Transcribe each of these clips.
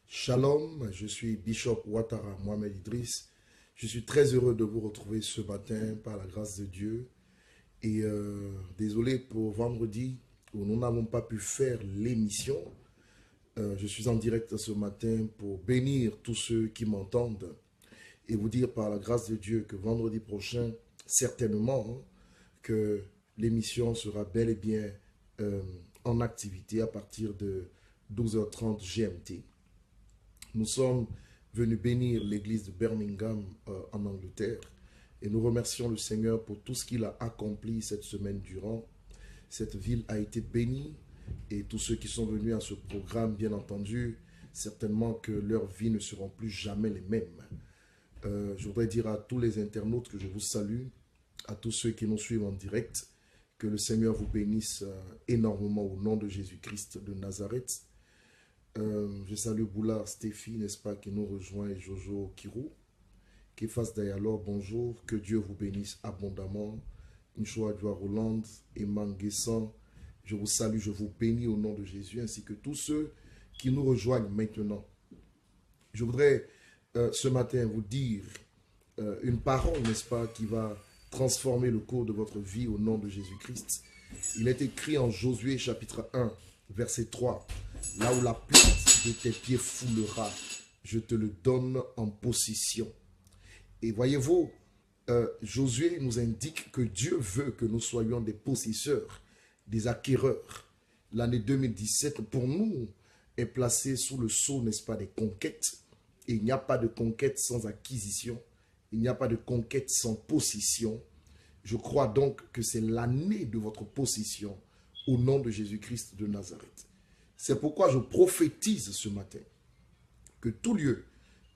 Shalom, je suis Bishop Ouattara Mohamed Idriss. Je suis très heureux de vous retrouver ce matin par la grâce de Dieu. Et désolé pour vendredi où nous n'avons pas pu faire l'émission. Je suis en direct ce matin pour bénir tous ceux qui m'entendent et vous dire par la grâce de Dieu que vendredi prochain, certainement, que l'émission sera bel et bien en activité à partir de 12h30 GMT. Nous sommes venus bénir l'église de Birmingham en Angleterre et nous remercions le Seigneur pour tout ce qu'il a accompli cette semaine durant. Cette ville a été bénie et tous ceux qui sont venus à ce programme, bien entendu, certainement que leurs vies ne seront plus jamais les mêmes. Je voudrais dire à tous les internautes que je vous salue, à tous ceux qui nous suivent en direct, que le Seigneur vous bénisse énormément au nom de Jésus-Christ de Nazareth. Je salue Boulard Stéphie, n'est-ce pas, qui nous rejoint, et Jojo Kirou. Kefas Dayalor, bonjour, que Dieu vous bénisse abondamment. Nchoa Dua Roland, Eman Guessan, je vous salue, je vous bénis au nom de Jésus, ainsi que tous ceux qui nous rejoignent maintenant. Je voudrais ce matin vous dire une parole, n'est-ce pas, qui va transformer le cours de votre vie au nom de Jésus-Christ. Il est écrit en Josué chapitre 1, verset 3. Là où la plante de tes pieds foulera, je te le donne en possession. Et voyez-vous, Josué nous indique que Dieu veut que nous soyons des possesseurs, des acquéreurs. L'année 2017, pour nous, est placée sous le sceau, n'est-ce pas, des conquêtes. Et il n'y a pas de conquête sans acquisition. Il n'y a pas de conquête sans possession. Je crois donc que c'est l'année de votre possession au nom de Jésus-Christ de Nazareth. C'est pourquoi je prophétise ce matin que tout lieu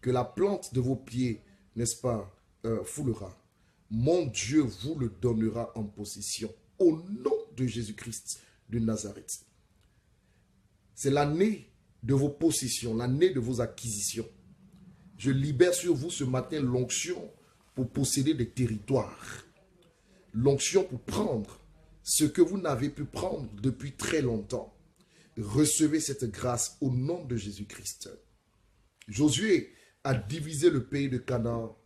que la plante de vos pieds, n'est-ce pas, foulera, mon Dieu vous le donnera en possession au nom de Jésus-Christ de Nazareth. C'est l'année de vos possessions, l'année de vos acquisitions. Je libère sur vous ce matin l'onction pour posséder des territoires. L'onction pour prendre ce que vous n'avez pu prendre depuis très longtemps. Recevez cette grâce au nom de Jésus-Christ. Josué a divisé le pays de Canaan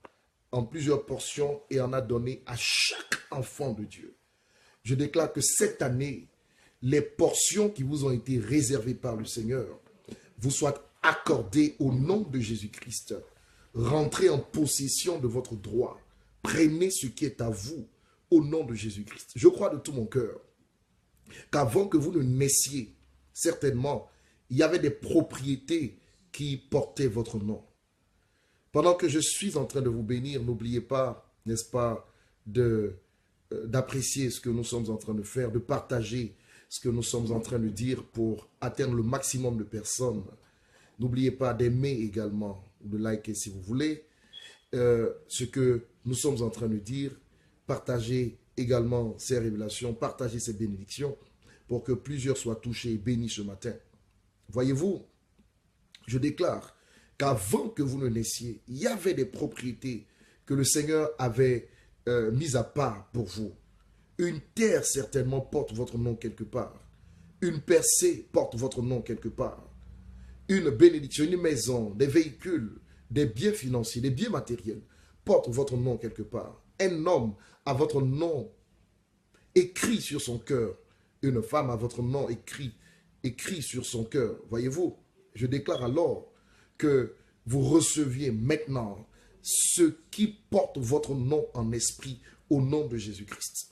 en plusieurs portions et en a donné à chaque enfant de Dieu. Je déclare que cette année, les portions qui vous ont été réservées par le Seigneur vous soient accordées au nom de Jésus-Christ. Rentrez en possession de votre droit. Prenez ce qui est à vous au nom de Jésus-Christ. Je crois de tout mon cœur qu'avant que vous ne naissiez, certainement, il y avait des propriétés qui portaient votre nom. Pendant que je suis en train de vous bénir, n'oubliez pas, n'est-ce pas, d'apprécier ce que nous sommes en train de faire, de partager ce que nous sommes en train de dire pour atteindre le maximum de personnes. N'oubliez pas d'aimer également, de liker si vous voulez, ce que nous sommes en train de dire. Partagez également ces révélations, partagez ces bénédictions pour que plusieurs soient touchés et bénis ce matin. Voyez-vous, je déclare qu'avant que vous ne naissiez, il y avait des propriétés que le Seigneur avait mises à part pour vous. Une terre certainement porte votre nom quelque part. Une percée porte votre nom quelque part. Une bénédiction, une maison, des véhicules, des biens financiers, des biens matériels portent votre nom quelque part. Un homme a votre nom écrit sur son cœur. Une femme a votre nom écrit sur son cœur. Voyez-vous, je déclare alors que vous receviez maintenant ce qui porte votre nom en esprit au nom de Jésus-Christ.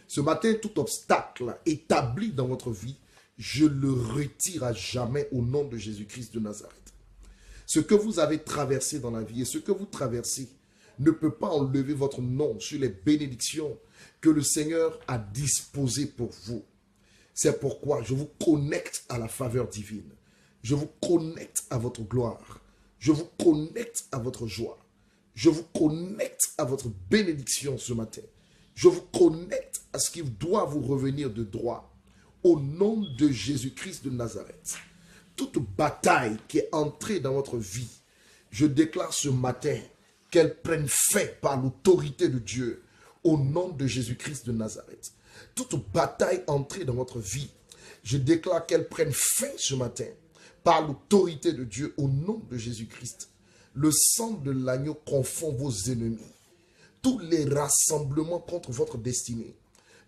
Ce matin, tout obstacle établi dans votre vie, je le retire à jamais au nom de Jésus-Christ de Nazareth. Ce que vous avez traversé dans la vie et ce que vous traversez ne peut pas enlever votre nom sur les bénédictions que le Seigneur a disposées pour vous. C'est pourquoi je vous connecte à la faveur divine. Je vous connecte à votre gloire. Je vous connecte à votre joie. Je vous connecte à votre bénédiction ce matin. Je vous connecte à ce qui doit vous revenir de droit. Au nom de Jésus-Christ de Nazareth. Toute bataille qui est entrée dans votre vie, je déclare ce matin qu'elle prenne fin par l'autorité de Dieu. Au nom de Jésus-Christ de Nazareth. Toute bataille entrée dans votre vie, je déclare qu'elle prenne fin ce matin par l'autorité de Dieu, au nom de Jésus-Christ. Le sang de l'agneau confond vos ennemis. Tous les rassemblements contre votre destinée.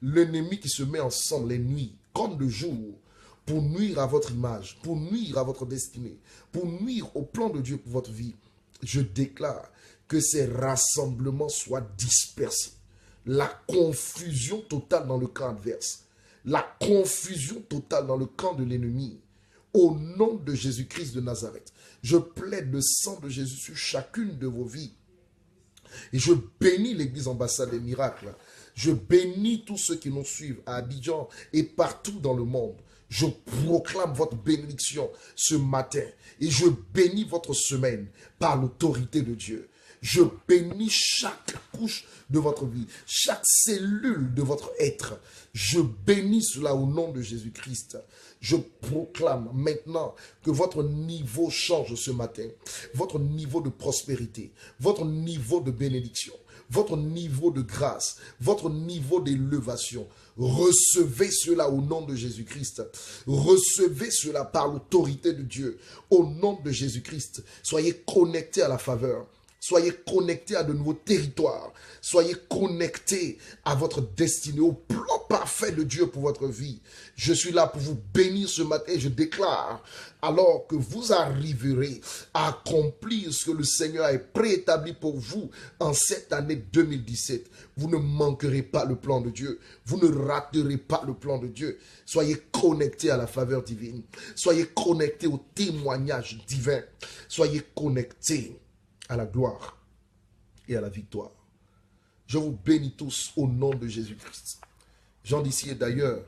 L'ennemi qui se met ensemble les nuits, comme le jour, pour nuire à votre image, pour nuire à votre destinée, pour nuire au plan de Dieu pour votre vie. Je déclare que ces rassemblements soient dispersés. La confusion totale dans le camp adverse. La confusion totale dans le camp de l'ennemi. Au nom de Jésus-Christ de Nazareth, je plaide le sang de Jésus sur chacune de vos vies. Et je bénis l'église ambassade des miracles. Je bénis tous ceux qui nous suivent à Abidjan et partout dans le monde. Je proclame votre bénédiction ce matin. Et je bénis votre semaine par l'autorité de Dieu. Je bénis chaque couche de votre vie, chaque cellule de votre être. Je bénis cela au nom de Jésus-Christ. Je proclame maintenant que votre niveau change ce matin. Votre niveau de prospérité, votre niveau de bénédiction, votre niveau de grâce, votre niveau d'élévation. Recevez cela au nom de Jésus-Christ. Recevez cela par l'autorité de Dieu. Au nom de Jésus-Christ, soyez connectés à la faveur. Soyez connectés à de nouveaux territoires. Soyez connectés à votre destinée, au plan parfait de Dieu pour votre vie. Je suis là pour vous bénir ce matin. Je déclare, alors que vous arriverez à accomplir ce que le Seigneur a préétabli pour vous en cette année 2017, vous ne manquerez pas le plan de Dieu. Vous ne raterez pas le plan de Dieu. Soyez connectés à la faveur divine. Soyez connectés au témoignage divin. Soyez connectés à la gloire et à la victoire. Je vous bénis tous au nom de Jésus-Christ. Gens d'ici et d'ailleurs,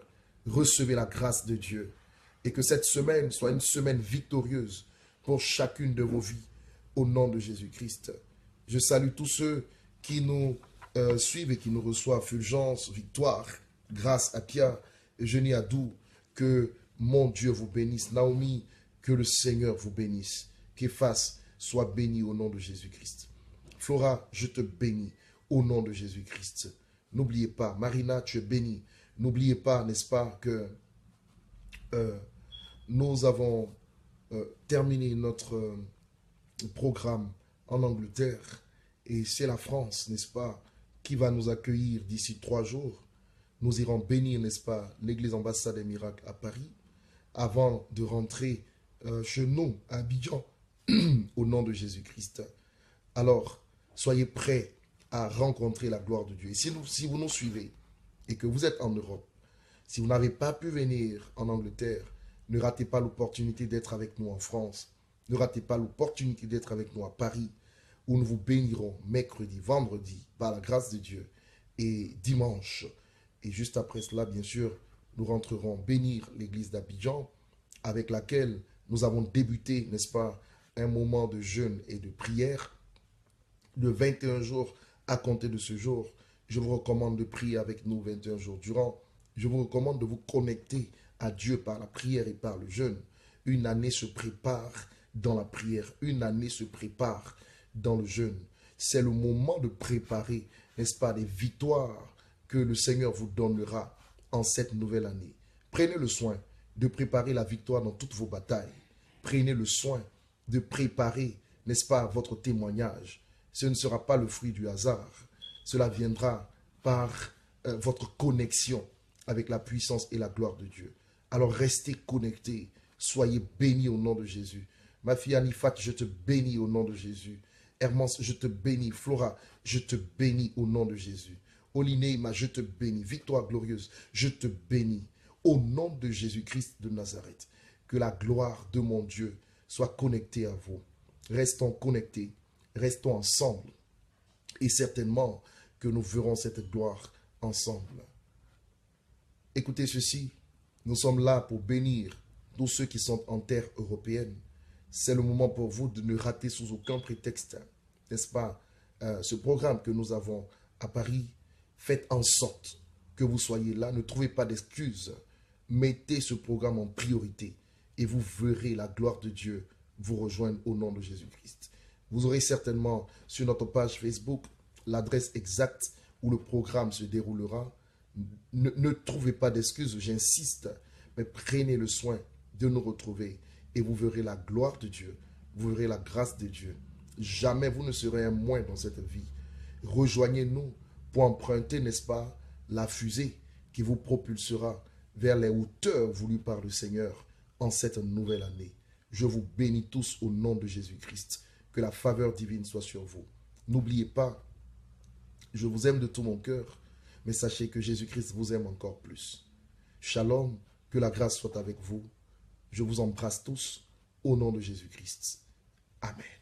recevez la grâce de Dieu et que cette semaine soit une semaine victorieuse pour chacune de vos vies au nom de Jésus-Christ. Je salue tous ceux qui nous suivent et qui nous reçoivent. Fulgence, Victoire, grâce à Pierre, Eugénie Adou, que mon Dieu vous bénisse. Naomi, que le Seigneur vous bénisse. Képhas, sois béni au nom de Jésus-Christ. Flora, je te bénis au nom de Jésus-Christ. N'oubliez pas, Marina, tu es bénie. N'oubliez pas, n'est-ce pas, que nous avons terminé notre programme en Angleterre et c'est la France, n'est-ce pas, qui va nous accueillir d'ici 3 jours. Nous irons bénir, n'est-ce pas, l'église ambassade des miracles à Paris avant de rentrer chez nous à Abidjan au nom de Jésus-Christ. Alors, soyez prêts à rencontrer la gloire de Dieu. Et si vous nous suivez et que vous êtes en Europe, si vous n'avez pas pu venir en Angleterre, ne ratez pas l'opportunité d'être avec nous en France. Ne ratez pas l'opportunité d'être avec nous à Paris, où nous vous bénirons mercredi, vendredi, par la grâce de Dieu, et dimanche. Et juste après cela, bien sûr, nous rentrerons bénir l'église d'Abidjan, avec laquelle nous avons débuté, n'est-ce pas, un moment de jeûne et de prière de 21 jours à compter de ce jour. Je vous recommande de prier avec nous 21 jours durant. Je vous recommande de vous connecter à Dieu par la prière et par le jeûne. Une année se prépare dans la prière. Une année se prépare dans le jeûne. C'est le moment de préparer, n'est-ce pas, les victoires que le Seigneur vous donnera en cette nouvelle année. Prenez le soin de préparer la victoire dans toutes vos batailles. Prenez le soin de préparer, n'est-ce pas, votre témoignage. Ce ne sera pas le fruit du hasard. Cela viendra par votre connexion avec la puissance et la gloire de Dieu. Alors restez connectés. Soyez bénis au nom de Jésus. Ma fille Anifat, je te bénis au nom de Jésus. Hermance, je te bénis. Flora, je te bénis au nom de Jésus. Olineima, je te bénis. Victoire glorieuse, je te bénis. Au nom de Jésus-Christ de Nazareth, que la gloire de mon Dieu soit connectée à vous. Restons connectés, restons ensemble. Et certainement que nous verrons cette gloire ensemble. Écoutez ceci, nous sommes là pour bénir tous ceux qui sont en terre européenne. C'est le moment pour vous de ne rater sous aucun prétexte, n'est-ce pas, ce programme que nous avons à Paris. Faites en sorte que vous soyez là, ne trouvez pas d'excuses. Mettez ce programme en priorité et vous verrez la gloire de Dieu vous rejoindre au nom de Jésus-Christ. Vous aurez certainement sur notre page Facebook l'adresse exacte où le programme se déroulera. Ne trouvez pas d'excuses, j'insiste, mais prenez le soin de nous retrouver et vous verrez la gloire de Dieu, vous verrez la grâce de Dieu. Jamais vous ne serez un moins dans cette vie. Rejoignez-nous pour emprunter, n'est-ce pas, la fusée qui vous propulsera vers les hauteurs voulues par le Seigneur en cette nouvelle année. Je vous bénis tous au nom de Jésus-Christ. Que la faveur divine soit sur vous. N'oubliez pas, je vous aime de tout mon cœur, mais sachez que Jésus-Christ vous aime encore plus. Shalom, que la grâce soit avec vous. Je vous embrasse tous au nom de Jésus-Christ. Amen.